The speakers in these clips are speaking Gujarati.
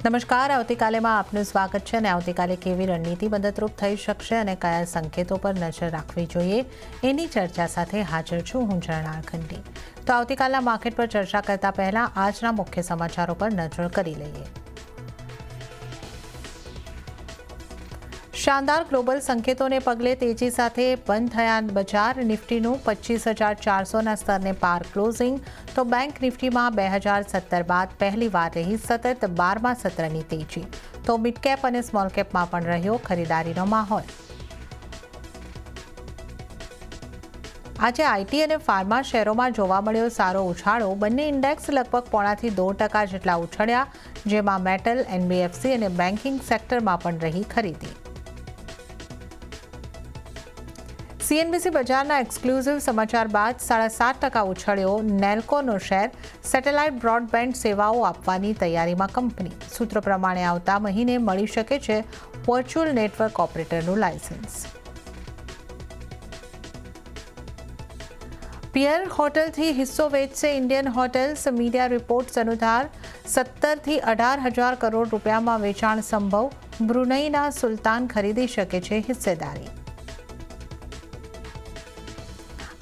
નમસ્કાર, આવતીકાલેમાં આપનું સ્વાગત છે અને આવતીકાલે કેવી રણનીતિ મદદરૂપ થઈ શકશે અને કયા સંકેતો પર નજર રાખવી જોઈએ એની ચર્ચા સાથે હાજર છું હું ઝરણા ખંડી. તો આવતીકાલના માર્કેટ પર ચર્ચા કરતા પહેલા આજના મુખ્ય સમાચારો પર નજર કરી લઈએ. શાનદાર ગ્લોબલ સંકેતોને પગલે તેજી સાથે બંધ થયા બજાર. નિફ્ટીનું 25,400ના સ્તરને પાર ક્લોઝિંગ, તો બેંક નિફ્ટીમાં 2017 બાદ પહેલીવાર રહી સતત 12મા સત્રની તેજી. તો મિડ કેપ અને સ્મોલ કેપમાં પણ રહ્યો ખરીદારીનો માહોલ. આજે આઈટી અને ફાર્મા શેરોમાં જોવા મળ્યો સારો ઉછાળો. બંને ઇન્ડેક્સ લગભગ 1.5% જેટલા ઉછળ્યા, જેમાં મેટલ, એનબીએફસી અને બેન્કિંગ સેક્ટરમાં પણ રહી ખરીદી. સીએનબીસી બજારના એક્સક્લુઝિવ સમાચાર બાદ 7.5% ઉછળ્યો નેલ્કોનો શેર. સેટેલાઇટ બ્રોડબેન્ડ સેવાઓ આપવાની તૈયારીમાં કંપની. સૂત્રો પ્રમાણે આવતા મહિને મળી શકે છે વર્ચ્યુઅલ નેટવર્ક ઓપરેટરનું લાયસન્સ. પિયર હોટલથી હિસ્સો વેચશે ઇન્ડિયન હોટેલ્સ. મીડિયા રિપોર્ટ્સ અનુસાર 17થી 18,000 કરોડ રૂપિયામાં વેચાણ સંભવ. બ્રુનઈના સુલતાન ખરીદી શકે છે હિસ્સેદારી.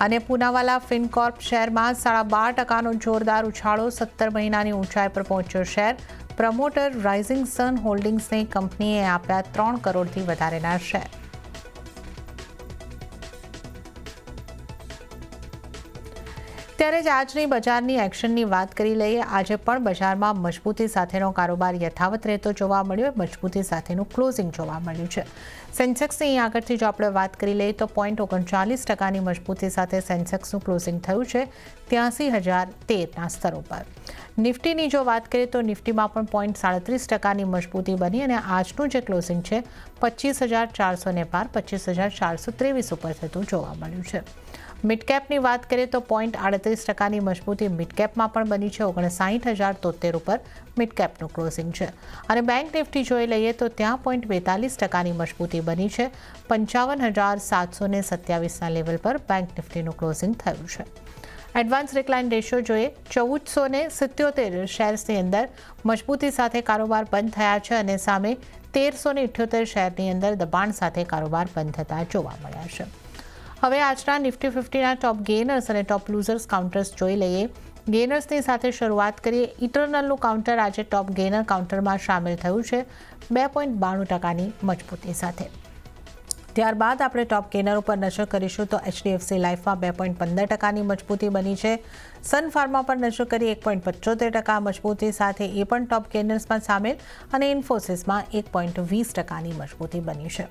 અને પૂનાવાલા ફિનકોર્પ શેરમાં 12.5%નો જોરદાર ઉછાળો. 17 મહિનાની ઊંચાઈ પર પહોંચ્યો શેર. પ્રમોટર રાઇઝિંગ સન હોલ્ડિંગ્સને કંપનીએ આપ્યા 3 કરોડથી વધારેના શેર. ત્યારે જ આજની બજારની એક્શનની વાત કરી લઈએ. આજે પણ બજારમાં મજબૂતી સાથેનો કારોબાર યથાવત રહેતો જોવા મળ્યો. મજબૂતી સાથેનું ક્લોઝિંગ જોવા મળ્યું છે. સેન્સેક્સની અહીં આગળથી જો આપણે વાત કરી લઈએ તો 0.39%ની મજબૂતી સાથે સેન્સેક્સનું ક્લોઝિંગ થયું છે 83,013ના સ્તરો પર. નિફ્ટીની જો વાત કરીએ તો નિફ્ટીમાં પણ 0.37%ની મજબૂતી બની અને આજનું જે ક્લોઝિંગ છે 25,400ને પાર 25,423 ઉપર થતું જોવા મળ્યું છે. મિડકેપની વાત કરીએ તો 0.38%ની મજબૂતી મિડકેપમાં પણ બની છે. 59,073 ઉપર મિડકેપનું ક્લોઝિંગ છે. અને બેંક નિફ્ટી જોઈ લઈએ તો ત્યાં 0.42%ની મજબૂતી બની છે. 55,727ના લેવલ પર બેંક નિફ્ટીનું ક્લોઝિંગ થયું છે. એડવાન્સ ડિક્લાઇન રેશિયો જોઈએ 1477 શેર્સની અંદર મજબૂતી સાથે કારોબાર બંધ થયા છે અને સામે 1378 શેરની અંદર દબાણ સાથે કારોબાર બંધ થતા જોવા મળ્યા છે. હવે આજના નિફ્ટી 50ના ટોપ ગેનર્સ અને ટોપ લૂઝર્સ કાઉન્ટર્સ જોઈ લઈએ. ગેનર્સની સાથે શરૂઆત કરીએ. ઇટરનલનું કાઉન્ટર આજે ટોપ ગેનર કાઉન્ટરમાં સામેલ થયું છે 2.92%ની મજબૂતી સાથે. ત્યારબાદ આપણે ટોપ ગેનર ઉપર નજર કરીશું તો એચડીએફસી લાઇફમાં 2.15%ની મજબૂતી બની છે. સન ફાર્મા પર નજર કરી 1.75% મજબૂતી સાથે એ પણ ટોપ ગેનર્સમાં સામેલ અને ઇન્ફોસિસમાં 1.20%ની મજબૂતી બની છે.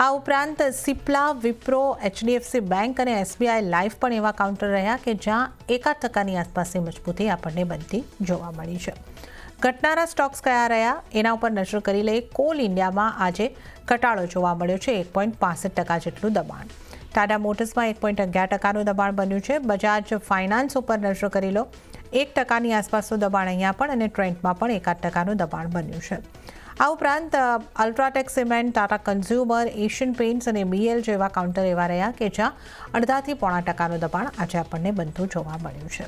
આ ઉપરાંત સિપ્લા, વિપ્રો, એચડીએફસી બેંક અને એસબીઆઈ લાઇફ પણ એવા કાઉન્ટર રહ્યા કે જ્યાં 1% આસપાસની મજબૂતી આપણને બનતી જોવા મળી છે. ઘટનારા સ્ટોક્સ કયા રહ્યા એના ઉપર નજર કરી લઈએ. કોલ ઇન્ડિયામાં આજે ઘટાડો જોવા મળ્યો છે 1.65% જેટલું દબાણ. ટાટા મોટર્સમાં 1.11%નું દબાણ બન્યું છે. બજાજ ફાઇનાન્સ ઉપર નજર કરી લો 1%ની આસપાસનું દબાણ અહીંયા પણ અને ટ્રેન્ડમાં પણ 1.5%નું દબાણ બન્યું છે. આ ઉપરાંત UltraTech cement, Tata consumer, Asian paints અને બીએલ જેવા કાઉન્ટર એવા રહ્યા કે જ્યાં 0.5%નું દબાણ આજે આપણને બનતું જોવા મળ્યું છે.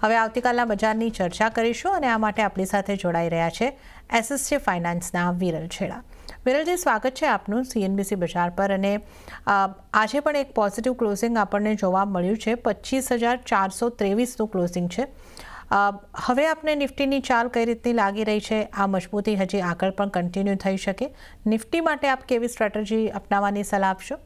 હવે આવતીકાલના બજારની ચર્ચા કરીશું અને આ માટે આપણી સાથે જોડાઈ રહ્યા છે એસએસજી ફાઇનાન્સના વિરલ છેડા. વિરલજી, સ્વાગત છે આપનું સીએનબીસી બજાર પર. અને આજે પણ એક પોઝિટિવ ક્લોઝિંગ આપણને જોવા મળ્યું છે 25,423નું ક્લોઝિંગ છે. હવે આપને નિફ્ટીની ચાલ કઈ રીતની લાગી રહી છે? આ મજબૂતી હજી આગળ પણ કન્ટિન્યુ થઈ શકે? નિફ્ટી માટે આપ કેવી સ્ટ્રેટેજી અપનાવવાની સલાહ આપશો?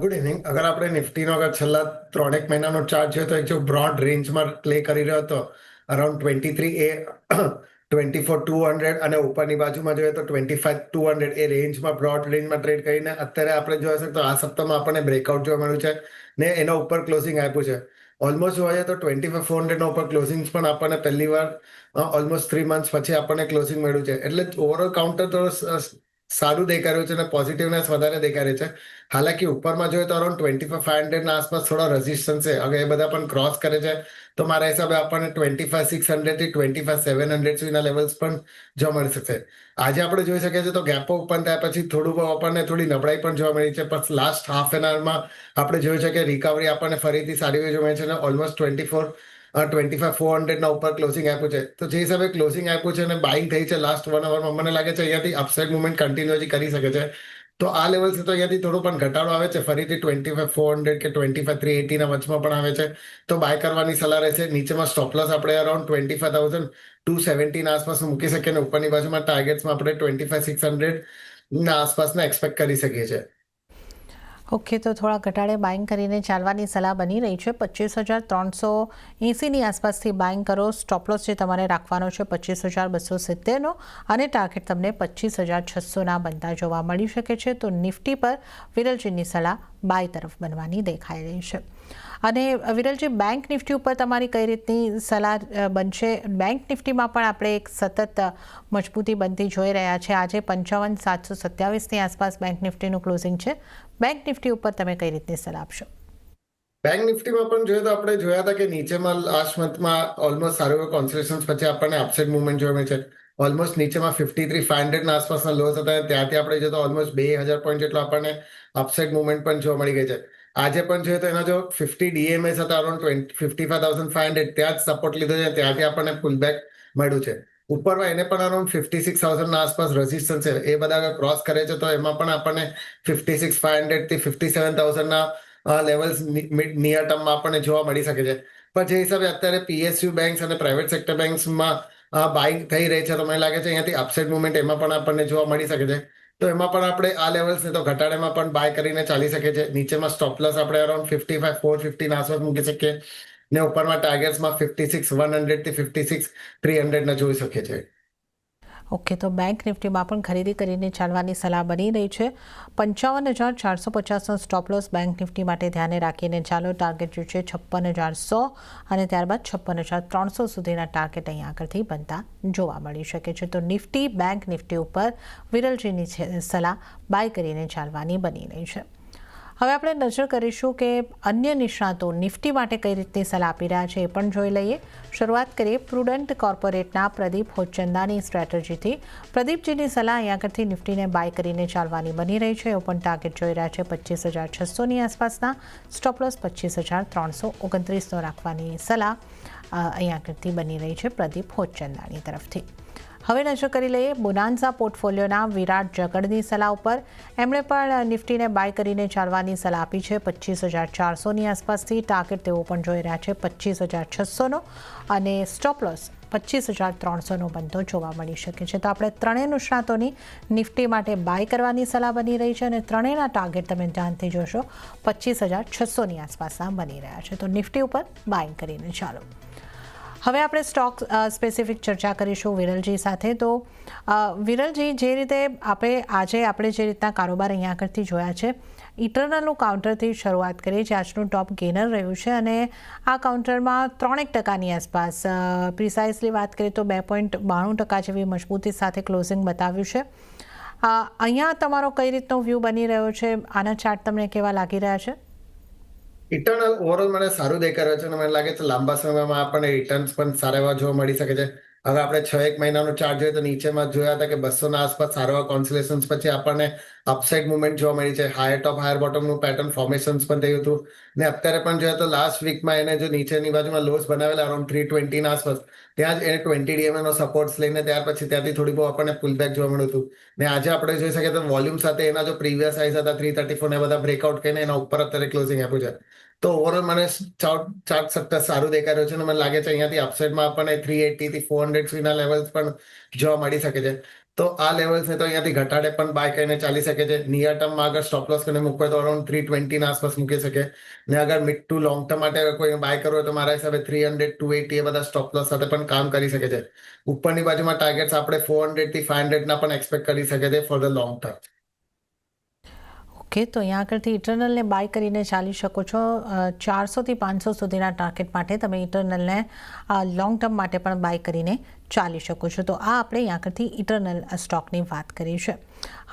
Good evening. અગર આપણે નિફ્ટીનો અગર છેલ્લા 3 મહિનાનો ચાર્ટ જોઈએ તો એક જો બ્રોડ રેન્જમાં પ્લે કરી રહ્યો હતો અરાઉન્ડ 23 એ 24,200 અને ઉપરની બાજુમાં જોઈએ તો 25,200 એ રેન્જમાં બ્રોડ રેન્જમાં ટ્રેડ કરીને અત્યારે આપણે જોવા શકીએ તો આ સપ્તાહમાં આપણને બ્રેકઆઉટ જોવા મળ્યું છે ને એના ઉપર ક્લોઝિંગ આપ્યું છે. ઓલમોસ્ટ જોવા જઈએ તો 25,400 ઉપર ક્લોઝિંગ્સ પણ આપણને પહેલી વાર ઓલમોસ્ટ 3 મંથ્સ પછી આપણને ક્લોઝિંગ મળ્યું છે. એટલે ઓવરઓલ કાઉન્ટર તો સારું દેખાઈ રહ્યું છે અને પોઝિટિવનેસ વધારે દેખાઈ રહી છે. હાલાકી ઉપરમાં જોઈએ તો અરાઉન્ડ 25,500ના આસપાસ થોડા રેઝિસ્ટન્સ છે. અગર એ બધા પણ ક્રોસ કરે છે તો મારા હિસાબે આપણને 25,600 થી 25,700 સુધીના લેવલ્સ પણ જોવા મળી શકશે. આજે આપણે જોઈ શકીએ છીએ તો ગેપો ઓપન થયા પછી થોડું બહુ આપણને થોડી નબળાઈ પણ જોવા મળી છે. પણ લાસ્ટ હાફ એન આવરમાં આપણે જોયું છે કે રિકવરી આપણને ફરીથી સારી એવી જોવા મળી છે અને ઓલમોસ્ટ 24 25,400 ઉપર ક્લોઝિંગ આપ્યું છે. તો જે હિસાબે ક્લોઝિંગ આપ્યું છે અને બાઇંગ થઈ છે લાસ્ટ 1 અવરમાં, મને લાગે છે અહીંયાથી અપસાઇડ મુવમેન્ટ કન્ટિન્યુ કરી શકે છે. તો આ લેવલ છે તો અહીંયાથી થોડું પણ ઘટાડો આવે છે, ફરીથી 25,400 કે 25,380 ના વચમાં પણ આવે છે, તો બાય કરવાની સલાહ રહેશે. નીચેમાં સ્ટોપ લોસ આપણે અરાઉન્ડ 25,270 ના આસપાસ મૂકી શકીએ અને ઉપરની બાજુમાં ટાર્ગેટ્સમાં આપણે 25,600 ના આસપાસના એક્સપેક્ટ કરી શકીએ છીએ. ઓકે, તો થોડા ઘટાડે બાઇંગ કરીને ચાલવાની સલાહ બની રહી છે. 25,380ની આસપાસથી બાઇંગ કરો. સ્ટોપ લોસ જે તમારે રાખવાનો છે 25,270નો અને ટાર્ગેટ તમને 25,600ના બનતા જોવા મળી શકે છે. તો નિફ્ટી પર વિરલજીની સલાહ બાય તરફ બનવાની દેખાઈ રહી છે. અને વિરલજી, બેંક નિફ્ટી ઉપર તમારી કઈ રીતની સલાહ બનશે? બેંક નિફ્ટીમાં પણ આપણે એક સતત મજબૂતી બનતી જોઈ રહ્યા છે. આજે 55,727ની આસપાસ બેંક નિફ્ટીનું ક્લોઝિંગ છે. બેંક નિફ્ટી ઉપર તમે કઈ રીતની સલાહ આપશો? બેંક નિફ્ટીમાં પણ જોઈએ તો આપણે જોયા હતા કે નીચેમાં લાસ્ટ મંથમાં ઓલમોસ્ટ સારું એવું કોન્સોલિડેશન પછી આપણને અપસાઇડ મુવમેન્ટ જોવા મળે છે. ઓલમોસ્ટ નીચેમાં 53,500 ના આસપાસના લોસ હતા, ત્યાંથી આપણે જોઈએ તો ઓલમોસ્ટ 2,000 પોઈન્ટ જેટલો આપણને અપસાઇડ મુવમેન્ટ પણ જોવા મળી ગઈ છે. આજે પણ જોઈએ તો એના જો 50 ડીએમએસ હતા અરાઉન્ડ 55,500, ત્યાં જ સપોર્ટ લીધો છે, ત્યાંથી આપણને પુલબેક મળ્યું છે. ઉપરમાં એને પણ અરાઉન્ડ 56,000 ના આસપાસ રેઝિસ્ટન્સ છે, એ બધા અગર ક્રોસ કરે છે તો એમાં પણ આપણને 56,500 થી 57,000 ના લેવલ્સ નિયર ટર્મમાં આપણને જોવા મળી શકે છે. પણ જે હિસાબે અત્યારે પીએસયુ બેંક્સ અને પ્રાઇવેટ સેક્ટર બેંક્સમાં બાઇંગ થઈ રહી છે, તો મને લાગે છે અહીંયાથી અપસાઇડ મુવમેન્ટ એમાં પણ આપણને જોવા મળી શકે છે. તો એમાં પણ આપણે આ લેવલ્સને તો ઘટાડામાં પણ બાય કરીને ચાલી શકે છે. નીચેમાં સ્ટોપ લોસ આપણે અરાઉન્ડ 55,450 ના આસપાસ મૂકી શકીએ ને ઉપરમાં ટાર્ગેટ્સમાં 56,100 થી 56,300 ના જોઈ શકીએ છીએ. ઓકે, તો બેંક નિફ્ટીમાં પણ ખરીદી કરીને ચાલવાની સલાહ બની રહી છે. 55,450નો સ્ટોપ લોસ બેંક નિફ્ટી માટે ધ્યાને રાખીને ચાલો. ટાર્ગેટ જે છે 56,100 અને ત્યારબાદ 56,300 સુધીના ટાર્ગેટ અહીંયા આગળથી બનતા જોવા મળી શકે છે. તો નિફ્ટી, બેંક નિફ્ટી ઉપર વિરલજીની સલાહ બાય કરીને ચાલવાની બની રહી છે. હવે આપણે નજર કરીશું કે અન્ય નિષ્ણાતો નિફ્ટી માટે કઈ રીતની સલાહ આપી રહ્યા છે, એ પણ જોઈ લઈએ. શરૂઆત કરીએ પ્રુડન્ટ કોર્પોરેટના પ્રદીપ હોચંદાની સ્ટ્રેટેજીથી. પ્રદીપજીની સલાહ અહીંયા આગળથી નિફ્ટીને બાય કરીને ચાલવાની બની રહી છે. ઓપન ટાર્ગેટ જોઈ રહ્યા છે 25,600ની આસપાસના. સ્ટોપ લોસ 25,329નો રાખવાની સલાહ અહીંયા આગળથી બની રહી છે પ્રદીપ હોચંદાની તરફથી. હવે નજર કરી લઈએ બોનાન્ઝા પોર્ટફોલિયોના વિરાટ જગડની સલાહ ઉપર. એમણે પણ નિફ્ટીને બાય કરીને ચાલવાની સલાહ આપી છે 25,400ની આસપાસથી. ટાર્ગેટ તેઓ પણ જોઈ રહ્યા છે 25,600નો અને સ્ટોપ લોસ 25,300નો બનતો જોવા મળી શકે છે. તો આપણે ત્રણેય નિષ્ણાતોની નિફ્ટી માટે બાય કરવાની સલાહ બની રહી છે અને ત્રણેયના ટાર્ગેટ તમે ધ્યાનથી જોશો 25,600ની આસપાસના બની રહ્યા છે. તો નિફ્ટી ઉપર બાય કરીને ચાલો. હવે આપણે સ્ટોક સ્પેસિફિક ચર્ચા કરીશું વિરલજી સાથે. તો વિરલજી, જે રીતે આપણે જે રીતના કારોબાર અહીંયા આગળથી જોયા છે, ઇટરનલનું કાઉન્ટરથી શરૂઆત કરીએ, જે આજનું ટોપ ગેનર રહ્યું છે અને આ કાઉન્ટરમાં 3% આસપાસ, પ્રિસાઇઝલી વાત કરીએ તો 2.92% જેવી મજબૂતી સાથે ક્લોઝિંગ બતાવ્યું છે. અહીંયા તમારો કઈ રીતનો વ્યૂ બની રહ્યો છે? આના ચાર્ટ તમને કેવા લાગી રહ્યા છે? ઇટરનલ ઓવરઓલ મને સારું દેખાઈ રહ્યું છે અને મને લાગે છે લાંબા સમયમાં આપણને રિટર્ન્સ પણ સારા એવા જોવા મળી શકે છે. હવે આપણે 6-1 મહિનાનો ચાર્ટ જોઈએ તો નીચેમાં જોયા હતા કે 200 ના આસપાસ સારા એવા કોન્સોલિડેશન્સ પછી આપણને અપસાઇડ મુવમેન્ટ જોવા મળી છે. હાયર ટોપ હાયર બોટમનું પેટર્ન ફોર્મેશન્સ પણ થયું હતું ને અત્યારે પણ જોઈએ તો લાસ્ટ વીકમાં એને જો નીચેની બાજુમાં લોસ બનાવેલા અરાઉન્ડ 320 ના આસપાસ, ત્યાં જ એને 20 ડીએમએ નો સપોર્ટ્સ લઈને ત્યાર પછી ત્યાંથી થોડી બહુ આપણને પુલબેક જોવા મળ્યું હતું. ને આજે આપણે જોઈ શકીએ તો વોલ્યુમ સાથે એના જો પ્રીવિયસ હાઈઝ હતા 334 ને બધા બ્રેકઆઉટ કરીને એના ઉપર અત્યારે ક્લોઝિંગ આપ્યું છે. તો ઓવરઓલ મને ચાર્ટ સક્સેસ સારું દેખાઈ રહ્યું છે અને મને લાગે છે અહીંયાથી અપસાઇડમાં આપણને 380 થી 400 સુધીના લેવલ્સ પણ જોવા મળી શકે છે. તો આ લેવલ્સને તો અહીંયાથી ઘટાડે પણ બાય કરીને ચાલી શકે છે. નિયર ટર્મમાં અગર સ્ટોપ લોસ કરીને મૂકવો તો અરાઉન્ડ 320 ના આસપાસ મૂકી શકે. ને અગર મિડ ટુ લોંગ ટર્મ માટે કોઈ બાય કરવો હોય તો મારા હિસાબે 300 280 એ બધા સ્ટોપ લોસ સાથે પણ કામ કરી શકે છે. ઉપરની બાજુમાં ટાર્ગેટ્સ આપણે 400 થી 500 ના પણ એક્સપેક્ટ કરી શકે છે for the long term. Okay, તો અહીંયા આગળથી ઇટરનલને બાય કરીને ચાલી શકો છો. 400થી 500 સુધીના ટાર્ગેટ માટે તમે ઇટરનલને લોંગ ટર્મ માટે પણ બાય કરીને ચાલી શકો છો. તો આ આપણે અહીંયા આગળથી ઇટરનલ સ્ટોકની વાત કરી છે.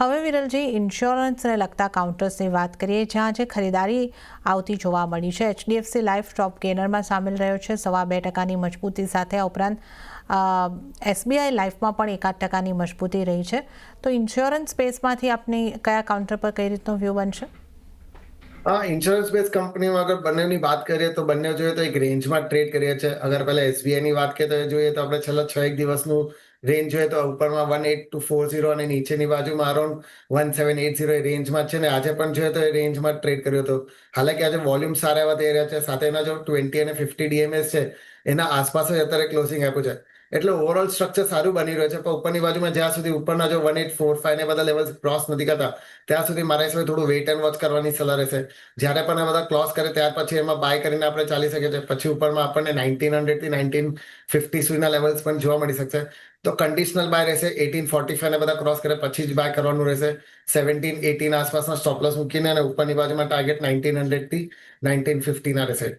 હવે વિરલજી, ઇન્સ્યોરન્સને લગતા કાઉન્ટર્સની વાત કરીએ, જ્યાં જે ખરીદારી આવતી જોવા મળી છે. HDFC લાઈફ ટોપ ગેનરમાં સામેલ રહ્યો છે 2.5% મજબૂતી સાથે. આ ઉપરાંત SBI લાઈફમાં પણ 1% મજબૂતી રહી છે. તો ઇન્સ્યોરન્સ સ્પેસમાંથી આપની કયા કાઉન્ટર પર કઈ રીતનો વ્યૂ બનશે? ઇન્સ્યોરન્સ બેઝ કંપનીમાં અગર બંનેની વાત કરીએ તો બંને જોઈએ તો એક રેન્જમાં ટ્રેડ કરીએ છીએ. અગર પહેલા SBI ની વાત કરીએ તો એ જોઈએ તો આપણે છેલ્લા 6 દિવસનું રેન્જ જોઈએ તો ઉપરમાં 18240 અને નીચેની બાજુમાં અરાઉન્ડ 1780 એ રેન્જમાં છે ને આજે પણ જોઈએ તો એ રેન્જમાં ટ્રેડ કર્યો હતો. હાલાકી આજે વોલ્યુમ સારા એવા થઈ રહ્યા છે, સાથે એના જો 20 અને 50 DMS છે એના આસપાસ જ અત્યારે ક્લોઝિંગ આપ્યું છે. એટલે ઓવરઓલ સ્ટ્રક્ચર સારું બની રહ્યું છે, પણ ઉપરની બાજુમાં જ્યાં સુધી ઉપરના જો 1845 ને બધા લેવલ્સ ક્રોસ નથી કરતા ત્યાં સુધી મારા હિસાબે થોડું વેઇટ એન્ડ વોચ કરવાની સલાહ રહેશે. જ્યારે પણ આ બધા ક્લોઝ કરે ત્યાર પછી એમાં બાય કરીને આપણે ચાલી શકીએ છીએ. પછી ઉપરમાં આપણને 1900 થી 1950 સુધીના લેવલ્સ પણ જોવા મળી શકશે. તો કન્ડિશનલ બાય રહેશે. 1845 ને બધા ક્રોસ કરે પછી જ બાય કરવાનું રહેશે. 1780 ના આસપાસના સ્ટોપ લોસ મૂકીને અને ઉપરની બાજુમાં ટાર્ગેટ 1900 થી 1950 ના રહેશે.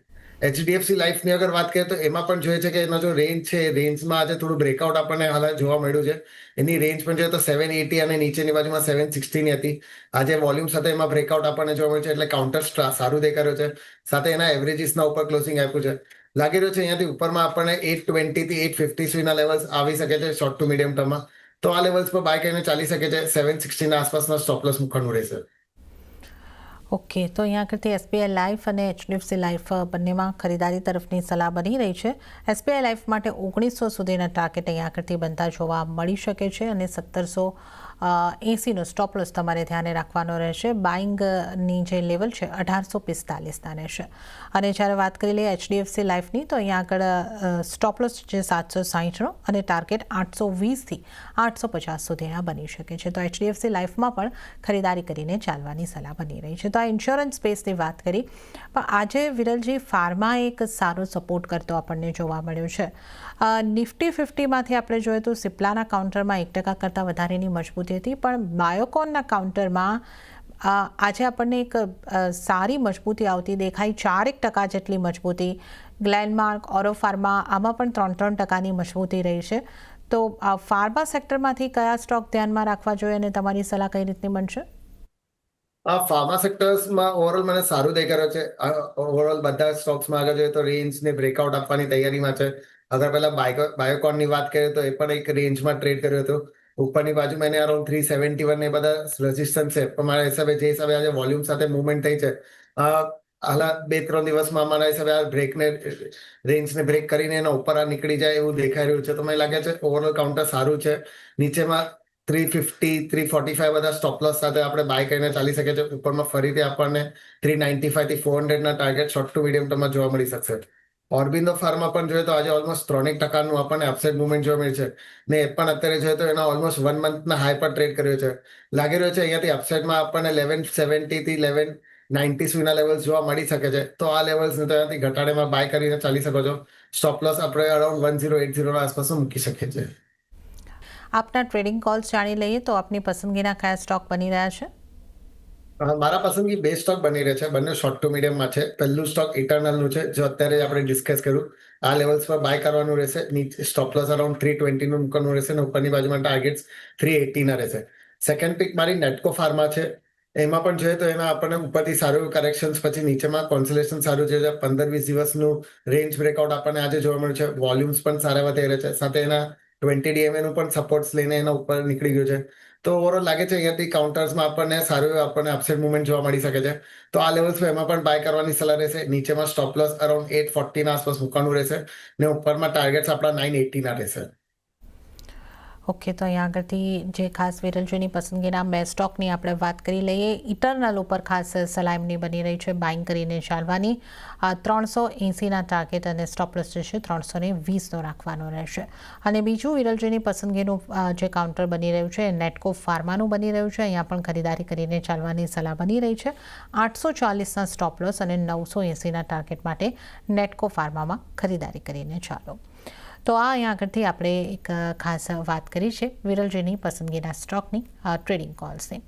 HDFC લાઈફની અગર વાત કરીએ તો એમાં પણ જોઈએ છે કે એનો જો રેન્જ છે, રેન્જમાં આજે થોડું બ્રેકઆઉટ આપણને હાલ જોવા મળ્યું છે. એની રેન્જ પણ જોઈએ તો 780 અને નીચેની બાજુમાં 760 ની હતી. આજે વોલ્યુમ સાથે એમાં બ્રેકઆઉટ આપણને જોવા મળ્યું છે, એટલે કાઉન્ટર સારું દેખાઈ રહ્યું છે. સાથે એના એવરેજીસના ઉપર ક્લોઝિંગ આપ્યું છે. લાગી રહ્યું છે અહીંયાથી ઉપરમાં આપણને 820 થી 850 સુધીના લેવલ્સ આવી શકે છે શોર્ટ ટુ મીડિયમ ટર્મમાં. તો આ લેવલ્સ પર બાય કરીને ચાલી શકે છે. 760 ના આસપાસના સ્ટોપ લોસ મૂકવાનું રહેશે. ઓકે, તો અહીંયા આગળથી SBI લાઈફ અને HDFC લાઈફ બંનેમાં ખરીદારી તરફની સલાહ બની રહી છે. SBI લાઈફ માટે 1900 સુધીના ટાર્ગેટ અહીંયા આગળથી બનતા જોવા મળી શકે છે અને 1780નો સ્ટોપ લોસ તમારે ધ્યાને રાખવાનો રહેશે. બાઇંગની જે લેવલ છે 1845ના રહેશે. અને જ્યારે વાત કરી લઈએ HDFC લાઈફની તો અહીંયા આગળ સ્ટોપ લોસ છે 760નો અને ટાર્ગેટ 820થી 850 સુધીના બની શકે છે. તો HDFC લાઈફમાં પણ ખરીદારી કરીને ચાલવાની સલાહ બની રહી છે. તો આ ઇન્સ્યોરન્સ સ્પેસની વાત કરી, પણ આજે વિરલજી ફાર્મા એક સારો સપોર્ટ કરતો આપણને જોવા મળ્યો છે. નિફ્ટી 50માંથી આપણે જોઈએ તો સિપ્લાના કાઉન્ટરમાં 1% કરતાં વધારેની મજબૂતી હતી, પણ બાયોકોનના કાઉન્ટરમાં આજે આપણને એક સારી મજબૂતી આવતી દેખાઈ. 4% જેટલી મજબૂતી. ગ્લેનમાર્ક, ઓરો ફાર્મા આમાં પણ 3% મજબૂતી રહી છે. તો ફાર્મા સેક્ટરમાંથી કયા સ્ટોક ધ્યાનમાં રાખવા જોઈએ અને તમારી સલાહ કઈ રીતની બનશે? ફાર્મા સેક્ટર્સમાં ઓવરઓલ મને સારું દેખાઈ રહ્યું છે. ઓવરઓલ બધા સ્ટોક્સમાં આગળ જોઈએ તો રેન્જને બ્રેકઆઉટ આપવાની તૈયારીમાં છે. અગર પહેલા બાયોકોનની વાત કરીએ તો એ પણ એક રેન્જમાં ટ્રેડ કર્યો હતો. ઉપરની બાજુમાં એને અરાઉન્ડ 371 એ બધા રેઝિસ્ટન્સ છે. પણ મારા હિસાબે જે હિસાબે આજે વોલ્યુમ સાથે મુવમેન્ટ થઈ છે, હાલા 2-3 દિવસમાં મારા હિસાબે આ રેન્જને બ્રેક કરીને એના ઉપર નીકળી જાય એવું દેખાઈ રહ્યું છે. તો મને લાગે છે ઓવરઓલ કાઉન્ટર સારું છે. નીચેમાં 350, 345 બધા સ્ટોપ લોસ સાથે આપણે બાય કરીને ચાલી શકીએ છીએ. ઉપરમાં ફરીથી આપણને 395 થી 400 ના ટાર્ગેટ શોર્ટ ટુ મીડિયમ ટર્મમાં જોવા મળી શકશે. ઓર્બિંદો ફાર્મા પણ જોઈએ તો આજે ઓલમોસ્ટ 3% આપણને અપસાઇડ મુવમેન્ટ જોવા મળ્યું છે. ને એ પણ અત્યારે જોઈએ તો એના ઓલમોસ્ટ 1 મંથના હાઈ પર ટ્રેડ કર્યો છે. લાગી રહ્યો છે અહીંયાથી અપસાઇડમાં આપણને 1170 થી 1190 સુધીના લેવલ્સ જોવા મળી શકે છે. તો આ લેવલ્સને તો અહીંયાથી ઘટાડેમાં બાય કરીને ચાલી શકો છો. સ્ટોપ લોસ આપણે અરાઉન્ડ 1080 ના આસપાસ મૂકી શકીએ છીએ. આપના ટ્રેડિંગ કોલ્સ જાણી લઈએ તો આપની પસંદગીના કયા સ્ટોક બની રહ્યા છે? મારા પસંદગી 2 સ્ટોક બની રહ્યા છે. બંને શોર્ટ ટુ મીડિયમમાં છે. પહેલું સ્ટોક ઇટરનલનું છે, જો અત્યારે આપણે ડિસ્કસ કર્યું. આ લેવલ્સ પર બાય કરવાનું રહેશે. નીચે સ્ટોપ લોસ અરાઉન્ડ 320 નું મૂકવાનું રહેશે અને ઉપરની બાજુમાં ટાર્ગેટ્સ 380 ના રહેશે. સેકન્ડ પિક મારી નેટકો ફાર્મા છે. એમાં પણ જોઈએ તો એના આપણને ઉપરથી સારું કરેક્શન્સ પછી નીચેમાં કોન્સોલેશન સારું છે. 15-20 દિવસનું રેન્જ બ્રેકઆઉટ આપણને આજે જોવા મળ્યું છે. વોલ્યુમ્સ પણ સારા એવા થઈ રહ્યા છે. સાથે એના 20 DMA નું પણ સપોર્ટ્સ લઈને એના ઉપર નીકળી ગયું છે. તો ઓવરઓલ લાગે છે અહીંયાથી કાઉન્ટર્સમાં આપણને સારું આપણને અપસાઇડ મુવમેન્ટ જોવા મળી શકે છે. તો આ લેવલ્સ પર એમાં પણ બાય કરવાની સલાહ રહેશે. નીચેમાં સ્ટોપ લોસ અરાઉન્ડ 840 ના આસપાસ મૂકવાનું રહેશે ને ઉપરમાં ટાર્ગેટ્સ આપણા 980 ના રહેશે. ઓકે, તો અહીંયા આગળથી જે ખાસ વિરલજીની પસંદગીના 2 સ્ટોકની આપણે વાત કરી લઈએ. ઇટરનલ ઉપર ખાસ સલાહ એમની બની રહી છે બાઇંગ કરીને ચાલવાની. 380ના ટાર્ગેટ અને સ્ટોપ લોસ જે છે 320નો રાખવાનો રહેશે. અને બીજું વિરલજીની પસંદગીનું જે કાઉન્ટર બની રહ્યું છે નેટકો ફાર્માનું બની રહ્યું છે. અહીંયા પણ ખરીદારી કરીને ચાલવાની સલાહ બની રહી છે. 840ના સ્ટોપ લોસ અને 980ના ટાર્ગેટ માટે નેટકો ફાર્મામાં ખરીદારી કરીને ચાલો. તો આ અહીંયા આગળથી આપણે એક ખાસ વાત કરી છે વિરલજીની પસંદગીના સ્ટોકની ટ્રેડિંગ કોલ્સની.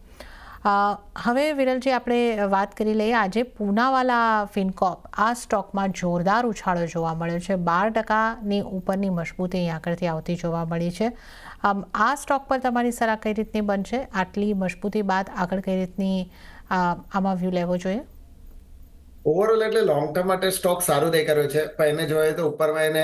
હવે વિરલજી આપણે વાત કરી લઈએ આજે પૂનાવાલા ફિનકોર્પ આ સ્ટોકમાં જોરદાર ઉછાળો જોવા મળ્યો છે. 12%ની ઉપરની મજબૂતી અહીં આગળથી આવતી જોવા મળી છે. આ સ્ટોક પર તમારી સલાહ કઈ રીતની બનશે? આટલી મજબૂતી બાદ આગળ કઈ રીતની આમાં વ્યૂ લેવો જોઈએ? ઓવરઓલ એટલે લોંગ ટર્મ માટે સ્ટોક સારું દેખાઈ રહ્યો છે, પણ એને જોઈએ તો ઉપરમાં એને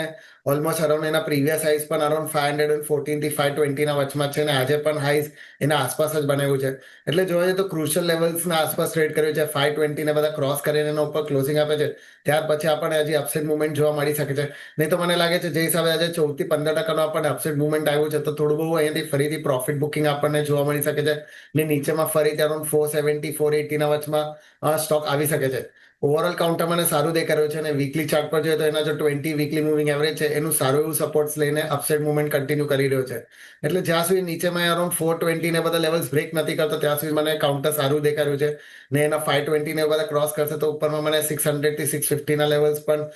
ઓલમોસ્ટ અરાઉન્ડ એના પ્રીવિયસ હાઈસ પણ અરાઉન્ડ 514 થી 520 ના વચમાં છે, અને આજે પણ હાઈસ એના આસપાસ જ બનાવ્યું છે. એટલે જોઈએ તો ક્રુશિયલ લેવલ્સના આસપાસ ટ્રેડ કર્યું છે. 520 ને બધા ક્રોસ કરીને એના ઉપર ક્લોઝિંગ આપે છે. ત્યાર પછી આપણને હજી અપસાઇડ મુવમેન્ટ જોવા મળી શકે છે. નહીં તો મને લાગે છે જે હિસાબે આજે 14 થી 15% આપણને અપસાઇડ મુવમેન્ટ આવ્યું છે, તો થોડું બહુ અહીંયાથી ફરીથી પ્રોફિટ બુકિંગ આપણને જોવા મળી શકે છે. ને નીચેમાં ફરીથી અરાઉન્ડ 470 480 ના વચમાં સ્ટોક આવી શકે છે. ઓવરઓલ કાઉન્ટર મને સારું દેખાઈ રહ્યું છે, અને વીકલી ચાર્ટ પર જોઈએ તો એના જો 20 વીકલી મૂવિંગ એવરેજ છે એનું સારું એવું સપોર્ટ્સ લઈને અપસાઇડ મુવમેન્ટ કન્ટિન્યુ કરી રહ્યો છે. એટલે જ્યાં સુધી નીચેમાં અરાઉન્ડ 420 ને બધા લેવલ્સ બ્રેક નથી કરતો ત્યાં સુધી મને કાઉન્ટર સારું દેખાઈ રહ્યું છે. ને એના 520 ને બધા ક્રોસ કરશે તો ઉપરમાં મને 600 થી 650 ના લેવલ્સ પણ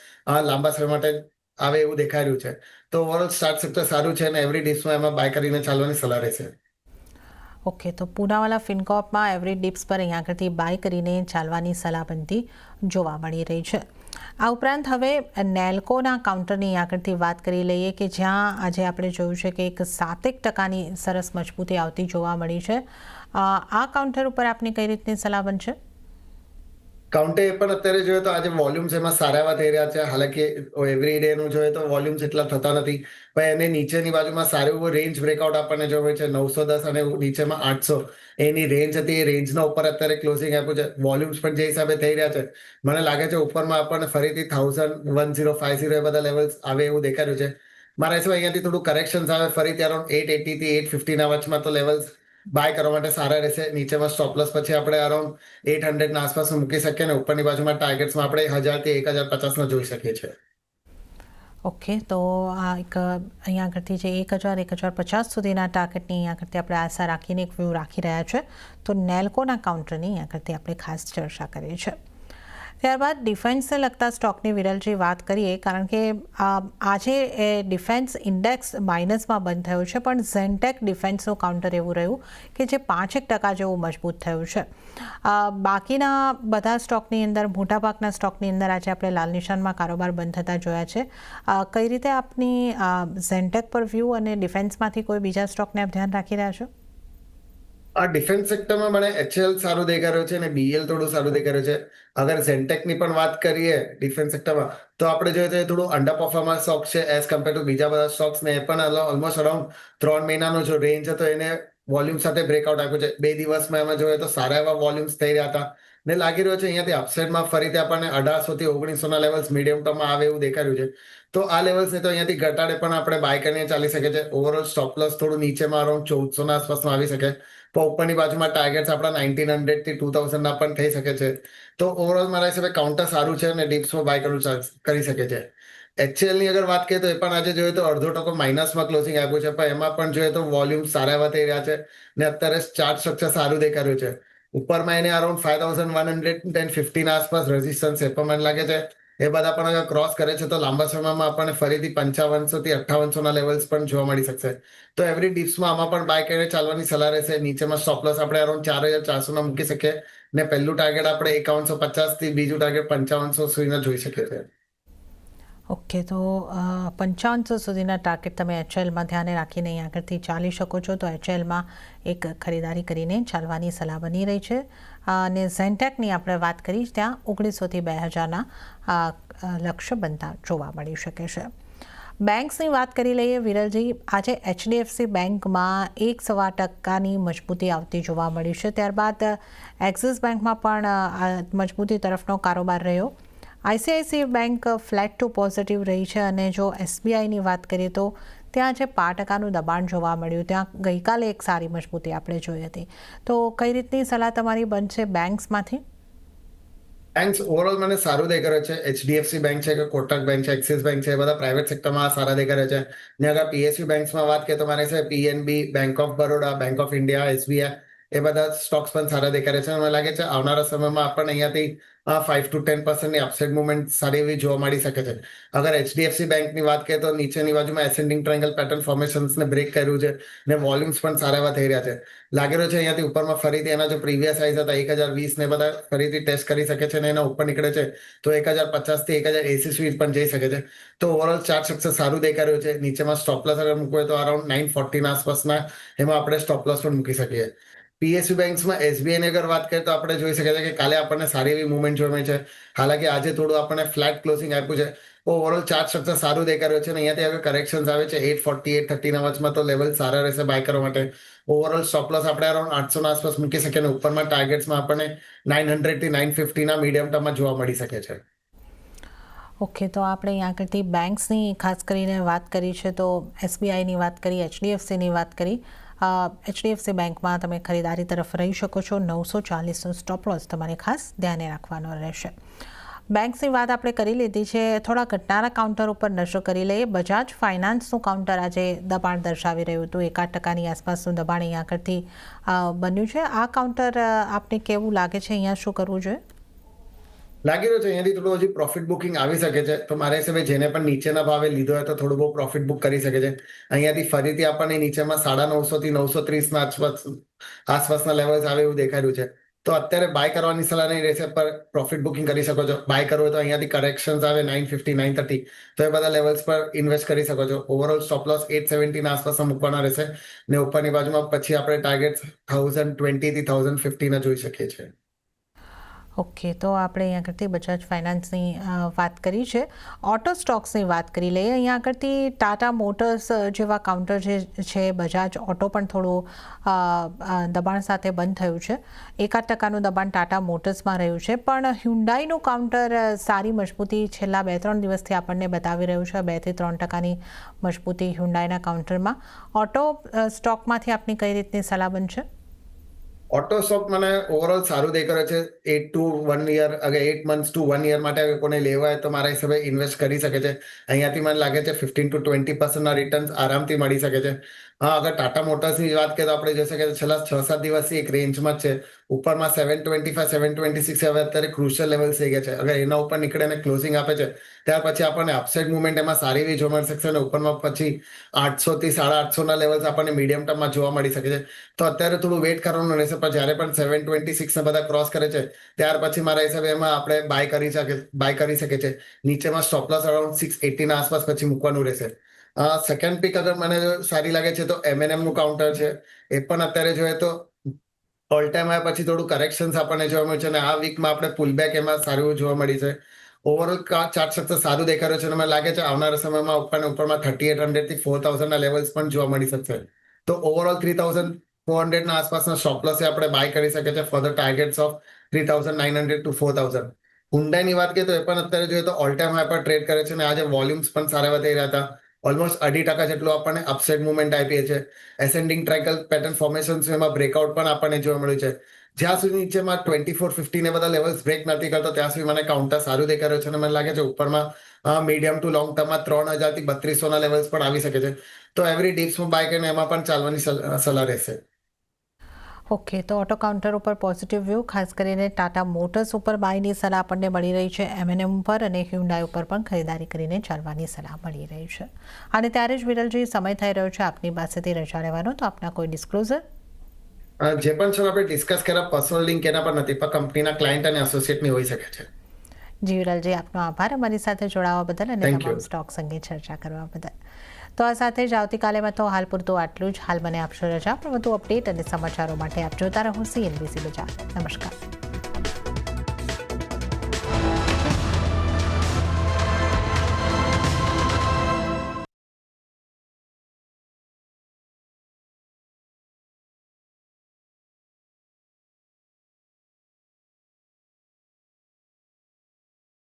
લાંબા સમય માટે આવે એવું દેખાઈ રહ્યું છે. તો ઓવરઓલ સ્ટાર્ટ સેક્ટર સારું છે, અને એવરી ડિપ્સમાં એમાં બાય કરીને ચાલવાની સલાહ રહેશે. ઓકે, તો પૂનાવાલા ફિનકોપમાં એવરી ડિપ્સ પર અહીં આગળથી બાય કરીને ચાલવાની સલાહ બનતી જોવા મળી રહી છે. આ ઉપરાંત હવે નેલ્કોના કાઉન્ટરની આગળથી વાત કરી લઈએ કે જ્યાં આજે આપણે જોયું છે કે એક 7% સરસ મજબૂતી આવતી જોવા મળી છે. આ કાઉન્ટર ઉપર આપની કઈ રીતની સલાહ બનશે? કાઉન્ટે એ પણ અત્યારે જોઈએ તો આજે વોલ્યુમ્સ એમાં સારા એવા થઈ રહ્યા છે. હાલાકી એવરી ડે નું જોઈએ તો વોલ્યુમ્સ એટલા થતા નથી, પણ એને નીચેની બાજુમાં સારું એવું રેન્જ બ્રેકઆઉટ આપણને જોવે છે. 910 અને નીચેમાં 800 એની રેન્જ હતી. એ રેન્જના ઉપર અત્યારે ક્લોઝિંગ આપ્યું છે. વોલ્યુમ્સ પણ જે હિસાબે થઈ રહ્યા છે, મને લાગે છે ઉપરમાં આપણને ફરીથી 1000 1050 એ બધા લેવલ્સ આવે એવું દેખાઈ રહ્યું છે. મારા હિસાબે અહીંયાથી થોડું કરેક્શન આવે ફરીથી અરાઉન્ડ 880 થી 850 ના વચમાં તો લેવલ્સ બાય કરવા માટે સારા રહેશે. નીચેમાં સ્ટોપ લોસ પછી આપણે અરાઉન્ડ 800 ના આસપાસ મૂકી શકીએ, અને ઉપરની બાજુમાં ટાર્ગેટ્સમાં આપણે 1000 થી 1050 ના જોઈ શકીએ છીએ. ઓકે, તો આ એક અહીંયા આગળથી જે 1000 1050 સુધીના ટાર્ગેટની અહીંયા આગળથી આપણે આશા રાખીને એક વ્યૂ રાખી રહ્યા છે. તો નેલ્કોના કાઉન્ટરની અહીંયા આગળથી આપણે ખાસ ચર્ચા કરીએ છીએ. ત્યારબાદ ડિફેન્સને લગતા સ્ટોકની વિરલજી વાત કરીએ, કારણ કે આજે એ ડિફેન્સ ઇન્ડેક્સ માઇનસમાં બંધ થયું છે, પણ ઝેન્ટેક ડિફેન્સનું કાઉન્ટર એવું રહ્યું કે જે 5% જેવું મજબૂત થયું છે. બાકીના બધા સ્ટોકની અંદર, મોટાભાગના સ્ટોકની અંદર આજે આપણે લાલ નિશાનમાં કારોબાર બંધ થતા જોયા છે. કઈ રીતે આપની ઝેન્ટેક પર વ્યૂ અને ડિફેન્સમાંથી કોઈ બીજા સ્ટોકને આપ ધ્યાન રાખી રહ્યા છો? આ ડિફેન્સ સેક્ટરમાં મને HL સારું દેખાઈ રહ્યું છે, અને BL થોડું સારું દેખાઈ રહ્યું છે. અગર ઝેન્ટેકની પણ વાત કરીએ ડિફેન્સ સેક્ટરમાં, તો આપણે જોઈએ તો એ થોડું અંડર પરફોર્મન્સ સ્ટોક છે એઝ કમ્પેર ટુ બીજા બધા સ્ટોક્સ. ને એ પણ ઓલમોસ્ટ અરાઉન્ડ 3 મહિનાનો જો રેન્જ હતો એને વોલ્યુમ સાથે બ્રેકઆઉટ આપ્યું છે. 2 દિવસમાં એમાં જોઈએ તો સારા એવા વોલ્યુમ્સ થઈ રહ્યા હતા, ને લાગી રહ્યો છે અહીંયાથી અપસાઇડમાં ફરીથી આપણને 1800 થી 1900 ના લેવલ્સ મીડિયમ ટર્મમાં આવે એવું દેખાઈ રહ્યું છે. તો આ લેવલ્સને તો અહીંયાથી ઘટાડે પણ આપણે બાય કરીને ચાલી શકે છે. ઓવરઓલ સ્ટોપ લોસ થોડું નીચેમાં અરાઉન્ડ 1400 ના આસપાસમાં આવી શકે. તો ઉપરની બાજુમાં ટાર્ગેટ્સ આપણા 1900 થી 2000 ના પણ થઈ શકે છે. તો ઓવરઓલ મારા હિસાબે કાઉન્ટર સારું છે, અને ડિપ્સમાં બાય કરવું કરી શકે છે. HCL ની અગર વાત કરીએ તો એ પણ આજે જોઈએ તો 0.5% માઇનસમાં ક્લોઝિંગ આપ્યું છે, પણ એમાં પણ જોઈએ તો વોલ્યુમ સારા એવા થઈ રહ્યા છે, ને અત્યારે ચાર્ટ સ્ટ્રક્ચર સારું દેખાઈ રહ્યું છે. ઉપરમાં એને અરાઉન્ડ 5150 ના આસપાસ રેઝિસ્ટન્સ છે, પણ મને લાગે છે એ બધા પણ અગર ક્રોસ કરે છે તો લાંબા સમયમાં આપણને ફરીથી 5500 થી 5800 ના લેવલ્સ પણ જોવા મળી શકશે. તો એવરી ડિપ્સમાં આમાં પણ બાય કરીને ચાલવાની સલાહ રહેશે. નીચેમાં સ્ટોપ લોસ આપણે અરાઉન્ડ 4400 ના મૂકી શકીએ, ને પહેલું ટાર્ગેટ આપણે 5150 થી બીજું ટાર્ગેટ 5500 સુધીના જોઈ શકીએ છીએ. ઓકે, તો 5500 સુધીના ટાર્ગેટ તમે HLમાં ધ્યાને રાખીને અહીં આગળથી ચાલી શકો છો. તો HLમાં એક ખરીદારી કરીને ચાલવાની સલાહ બની રહી છે. અને ઝેન્ટેકની આપણે વાત કરી ત્યાં 1900 થી 2000ના લક્ષ્ય બનતા જોવા મળી શકે છે. બેંક્સની વાત કરી લઈએ વિરલજી. આજે HDFC બેંકમાં 1.25% મજબૂતી આવતી જોવા મળી છે. ત્યારબાદ એક્સિસ બેંકમાં પણ મજબૂતી તરફનો કારોબાર રહ્યો. ICICI bank flat to positive રહી છે, અને જો SBIની વાત કરીએ તો ત્યાં જે 5%નું દબાણ જોવા મળ્યું, ત્યાં ગઈકાલે એક સારી મજબૂતી આપણે જોઈ હતી. તો કઈ રીતની સલાહ તમારી બનશે બેંક્સમાંથી? બેંક્સ ઓવરઓલ મને સારું દેખાઈ રહ્યું છે. HDFC બેંક છે કે કોટક બેંક છે, એક્સિસ બેંક છે, એ બધા પ્રાઇવેટ સેક્ટરમાં સારા દેખાઈ રહ્યા છે. ને અગર PSU બેંક્સમાં વાત કરીએ તો મારે છે PNB, bank of Baroda, bank of India, SBI એ બધા સ્ટોક્સ પણ સારા દેખાઈ રહ્યા છે. મને લાગે છે આવનારા સમયમાં આપણને અહીંયાથી 5 to 10% ની અપસાઇડ મુવમેન્ટ સારી એવી જોવા મળી શકે છે. અગર HDFC બેંકની વાત કરીએ તો નીચેની બાજુમાં એસેન્ડિંગ ટ્રાયંગલ પેટર્ન ફોર્મેશન્સને બ્રેક કર્યું છે, ને વોલ્યુમ્સ પણ સારા એવા થઈ રહ્યા છે. લાગી રહ્યો છે અહીંયાથી ઉપરમાં ફરીથી એના જો પ્રીવિયસ હાઈઝ હતા 1020 ને બધા ફરીથી ટેસ્ટ કરી શકે છે, અને એના ઉપર નીકળે છે તો 1050 થી 1080 સુધી પણ જઈ શકે છે. તો ઓવરઓલ ચાર્ટ સ્ટ્રક્ચર સારું દેખાઈ રહ્યું છે. નીચેમાં સ્ટોપ લોસ અગર મૂકવો હોય તો અરાઉન્ડ 940 ના આસપાસના એમાં આપણે સ્ટોપ લોસ પણ મૂકી શકીએ. પીએસયુ બેંક્સમાં એસબીઆઈની અગર વાત કરીએ તો આપણે જોઈ શકીએ છીએ કે કાલે આપણને સારી એવી મુવમેન્ટ જોવા મળી છે. હાલાકી આજે થોડું આપણને ફ્લેટ ક્લોઝિંગ આપ્યું છે. ઓવરઓલ ચાર્ટ સ્ટ્રક્ચર સારું દેખાઈ રહ્યું છે અને અહીંયાથી આગળ કરેક્શન્સ આવે છે 840 830 ના વચમાં તો લેવલ સારા રહેશે બાય કરવા માટે. ઓવરઓલ સ્ટોપ લોસ આપણે અરાઉન્ડ 800 ના આસપાસ મૂકી શકીએ અને ઉપરમાં ટાર્ગેટ્સમાં આપણને 900 થી 950 ના મીડિયમ ટર્મમાં જોવા મળી શકે છે. ઓકે, તો આપણે અહીં આગળથી બેંક્સની ખાસ કરીને વાત કરી છે, તો એસબીઆઈની વાત કરી, એચડીએફસીની વાત કરી. એચડીએફસી બેંકમાં તમે ખરીદારી તરફ રહી શકો છો. 940નો સ્ટોપ લોસ તમારે ખાસ ધ્યાને રાખવાનો રહેશે. બેંક્સની વાત આપણે કરી લીધી છે. થોડા ઘટનારા કાઉન્ટર ઉપર નજર કરી લઈએ. બજાજ ફાઇનાન્સનું કાઉન્ટર આજે દબાણ દર્શાવી રહ્યું હતું. 1% આસપાસનું દબાણ અહીં આગળથી બન્યું છે. આ કાઉન્ટર આપને કેવું લાગે છે? અહીંયા શું કરવું જોઈએ? લાગી રહ્યું છે અહીંયાથી થોડું હજી પ્રોફિટ બુકિંગ આવી શકે છે. તો મારા હિસાબે જેને પણ નીચેના ભાવે લીધો હોય તો થોડું બહુ પ્રોફિટ બુક કરી શકે છે. અહીંયાથી ફરીથી આપણને નીચેમાં 950 થી 930 ના આસપાસના લેવલ્સ આવે એવું દેખાઈ રહ્યું છે. તો અત્યારે બાય કરવાની સલાહ નહીં રહેશે, પર પ્રોફિટ બુકિંગ કરી શકો છો. બાય કરવું હોય તો અહીંયાથી કરેક્શન્સ આવે 950 930, તો એ બધા લેવલ્સ પર ઇન્વેસ્ટ કરી શકો છો. ઓવરઓલ સ્ટોપ લોસ 870 ના આસપાસ મૂકવાના રહેશે ને ઉપરની બાજુમાં પછી આપણે ટાર્ગેટ 1020 થી 1050 ના જોઈ શકીએ છીએ. ઓકે, તો આપણે અહીં આગળથી બજાજ ફાઇનાન્સની વાત કરી છે. ઓટો સ્ટોક્સની વાત કરી લઈએ. અહીં આગળથી ટાટા મોટર્સ જેવા કાઉન્ટર જે છે, બજાજ ઓટો પણ થોડું દબાણ સાથે બંધ થયું છે. 1% દબાણ ટાટા મોટર્સમાં રહ્યું છે, પણ હ્યુન્ડાઈનું કાઉન્ટર સારી મજબૂતી છેલ્લા 2-3 દિવસથી આપણને બતાવી રહ્યું છે. 2 થી 3% મજબૂતી હ્યુન્ડાઈના કાઉન્ટરમાં. ઓટો સ્ટોકમાંથી આપની કઈ રીતની સલાહ બનશે? ઓટો સ્ટોક મને ઓવરઓલ સારું દેખાય છે. 8 to 1 year, અગર 8 months to 1 year માટે કોને લેવા હોય તો મારા હિસાબે ઇન્વેસ્ટ કરી શકે છે. અહીંયાથી મને લાગે છે 15 to 20% ના રિટર્ન્સ આરામથી મળી શકે છે. હા, અગર ટાટા મોટર્સની વાત કરીએ તો આપણે જોઈ શકીએ છેલ્લા 6-7 દિવસથી એક રેન્જમાં જ છે. ઉપરમાં 725 726 હવે અત્યારે ક્રુશિયલ લેવલ થઈ ગયા છે. અગર એના ઉપર નીકળે અને ક્લોઝિંગ આપે છે ત્યાર પછી આપણને અપસાઇડ મુવમેન્ટ એમાં સારી એવી જોવા મળી શકશે અને ઉપરમાં પછી 800 થી 850 ના લેવલ્સ આપણને મીડિયમ ટર્મમાં જોવા મળી શકે છે. તો અત્યારે થોડું વેટ કરવાનું રહેશે, પણ જ્યારે પણ 726 ને બધા ક્રોસ કરે છે ત્યાર પછી મારા હિસાબે એમાં આપણે બાય કરી શકે છે. નીચેમાં સ્ટોપ લોસ અરાઉન્ડ 680 ના આસપાસ પછી મૂકવાનું રહેશે. સેકન્ડ પિક અગર મને સારી લાગે છે તો M&M નું કાઉન્ટર છે. એ પણ અત્યારે જોઈએ તો ઓલ ટાઈમ આવ્યા પછી થોડું કરેક્શન્સ આપણને જોવા મળ્યું છે અને આ વીકમાં આપણે પુલબેક એમાં સારું જોવા મળી છે. ઓવરઓલ ચાર્ટ સ્ટ્રક્ચર સારું દેખાઈ રહ્યું છે અને મને લાગે છે આવનારા સમયમાં ઉપરમાં 3800 થી 4000 ના લેવલ્સ પણ જોવા મળી શકશે. તો ઓવરઓલ 3400 ના આસપાસના સ્ટોપ લોસ આપણે બાય કરી શકે છે for the targets of 3900 to 4000. હુન્ડાઈની વાત કરીએ તો એ પણ અત્યારે જોઈએ તો ઓલ ટાઈમ હાઈ પર ટ્રેડ કરે છે અને આજે વોલ્યુમ્સ પણ સારા વધી રહ્યા હતા. ઓલમોસ્ટ 2.5% જેટલું આપણને અપસાઇડ મુવમેન્ટ આપીએ છે. એસેન્ડિંગ ટ્રાયકલ પેટર્ન ફોર્મેશન એમાં બ્રેકઆઉટ પણ આપણને જોવા મળ્યું છે. જ્યાં સુધી નીચેમાં 2450 ને બધા લેવલ્સ બ્રેક નથી કરતો ત્યાં સુધી મને કાઉન્ટર સારું દેખાઈ રહ્યું છે અને મને લાગે છે ઉપરમાં મીડિયમ ટુ લોંગ ટર્મમાં 3000 થી 3200 ના લેવલ્સ પણ આવી શકે છે. તો એવરી ડીપ્સમાં બાય કરીને એમાં પણ ચાલવાની સલાહ રહેશે. ઓકે, તો ઓટો કાઉન્ટર ઉપર પોઝિટિવ વ્યૂ, ખાસ કરીને ટાટા મોટર્સ ઉપર બાયની સલાહ આપણને મળી રહી છે. M&M ઉપર અને હ્યુન્ડાઈ ઉપર પણ ખરીદારી કરીને ચાલવાની સલાહ મળી રહી છે. અને ત્યારે જ વિરલજી, સમય થઈ રહ્યો છે આપની પાસેથી રજા લેવાનો, તો આપના કોઈ ડિસ્ક્લોઝર? જે પણ છે આપણે ડિસ્કસ કર્યા પર્સનલ લિંક એના પર નથી, પણ કંપનીના ક્લાયન્ટ અને એસોસિએટની હોઈ શકે છે. જી વિરલજી, આપનો આભાર અમારી સાથે જોડાવા બદલ અને Thank you. તમામ સ્ટોક્સ અંગે ચર્ચા કરવા બદલ. તો આ સાથે જ આવતીકાલે તો હાલ પૂરતું આટલું જ. હાલ મને આપશો રજા, પણ વધુ અપડેટ અને સમાચારો માટે આપ જોતા રહો CNBC બજાર. નમસ્કાર.